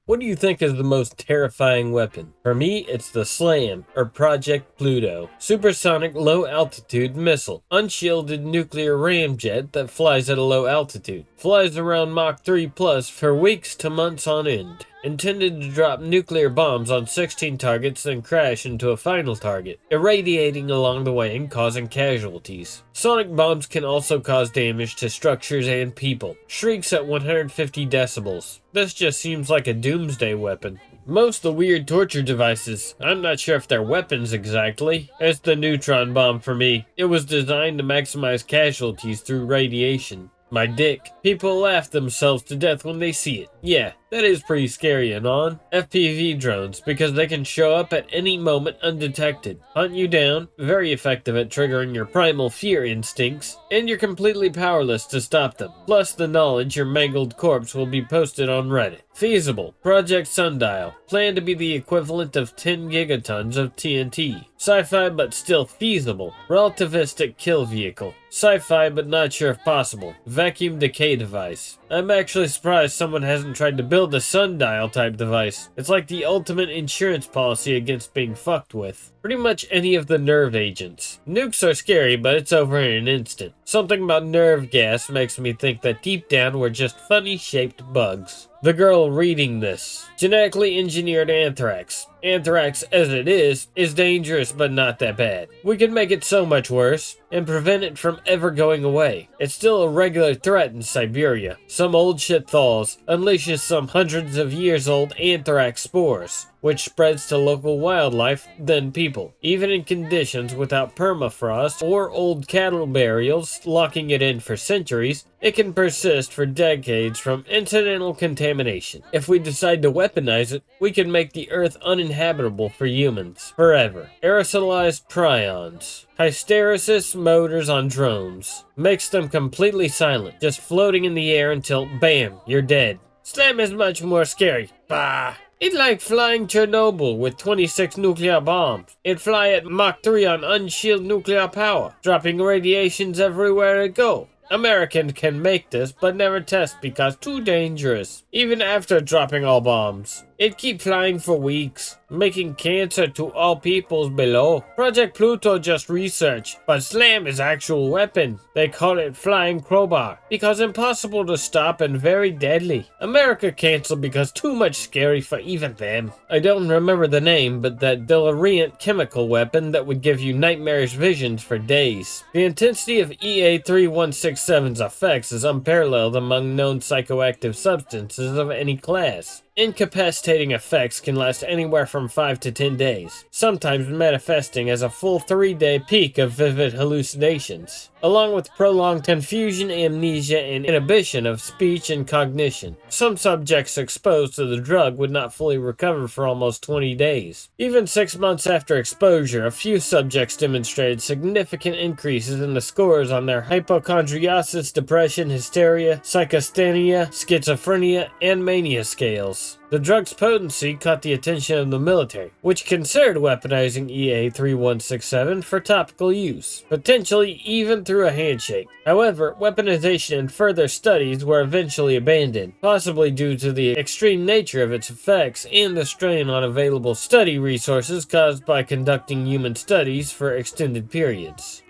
What do you think is the most terrifying weapon? For me, it's the SLAM, or Project Pluto. Supersonic low-altitude missile. Unshielded nuclear ramjet that flies at a low altitude. Flies around Mach 3 plus for weeks to months on end. Intended to drop nuclear bombs on 16 targets then crash into a final target, irradiating along the way and causing casualties. Sonic bombs can also cause damage to structures and people. Shrieks at 150 decibels. This just seems like a doomsday weapon. Most of the weird torture devices, I'm not sure if they're weapons exactly. It's the neutron bomb for me. It was designed to maximize casualties through radiation. My dick. People laugh themselves to death when they see it. Yeah, that is pretty scary and on. FPV drones, because they can show up at any moment undetected. Hunt you down, very effective at triggering your primal fear instincts, and you're completely powerless to stop them. Plus the knowledge your mangled corpse will be posted on Reddit. Feasible. Project Sundial. Planned to be the equivalent of 10 gigatons of TNT. Sci-fi but still feasible. Relativistic kill vehicle. Sci-fi but not sure if possible. Vacuum decay device. I'm actually surprised someone hasn't tried to build a sundial type device. It's like the ultimate insurance policy against being fucked with. Pretty much any of the nerve agents. Nukes are scary, but it's over in an instant. Something about nerve gas makes me think that deep down we're just funny shaped bugs. The girl reading this. Genetically engineered anthrax. Anthrax, as it is dangerous but not that bad. We can make it so much worse, and prevent it from ever going away. It's still a regular threat in Siberia. Some old shit thaws, unleashes some hundreds of years old anthrax spores, which spreads to local wildlife, then people. Even in conditions without permafrost or old cattle burials locking it in for centuries, it can persist for decades from incidental contamination. If we decide to weaponize it, we can make the Earth uninhabitable for humans, forever. Aerosolized prions. Hysteresis motors on drones. Makes them completely silent, just floating in the air until, bam, you're dead. SLAM is much more scary. Bah! It's like flying Chernobyl with 26 nuclear bombs. It'd fly at Mach 3 on unshielded nuclear power, dropping radiations everywhere it go. American can make this, but never test because too dangerous. Even after dropping all bombs, it'd keep flying for weeks, making cancer to all peoples below. Project Pluto just research, but SLAM is actual weapon. They call it Flying Crowbar, because impossible to stop and very deadly. America canceled because too much scary for even them. I don't remember the name, but that deliriant chemical weapon that would give you nightmarish visions for days. The intensity of EA3167's effects is unparalleled among known psychoactive substances of any class. Incapacitating effects can last anywhere from 5 to 10 days, sometimes manifesting as a full 3-day peak of vivid hallucinations, along with prolonged confusion, amnesia, and inhibition of speech and cognition. Some subjects exposed to the drug would not fully recover for almost 20 days. Even 6 months after exposure, a few subjects demonstrated significant increases in the scores on their hypochondriasis, depression, hysteria, psychasthenia, schizophrenia, and mania scales. The drug's potency caught the attention of the military, which considered weaponizing EA3167 for topical use, potentially even through a handshake. However, weaponization and further studies were eventually abandoned, possibly due to the extreme nature of its effects and the strain on available study resources caused by conducting human studies for extended periods.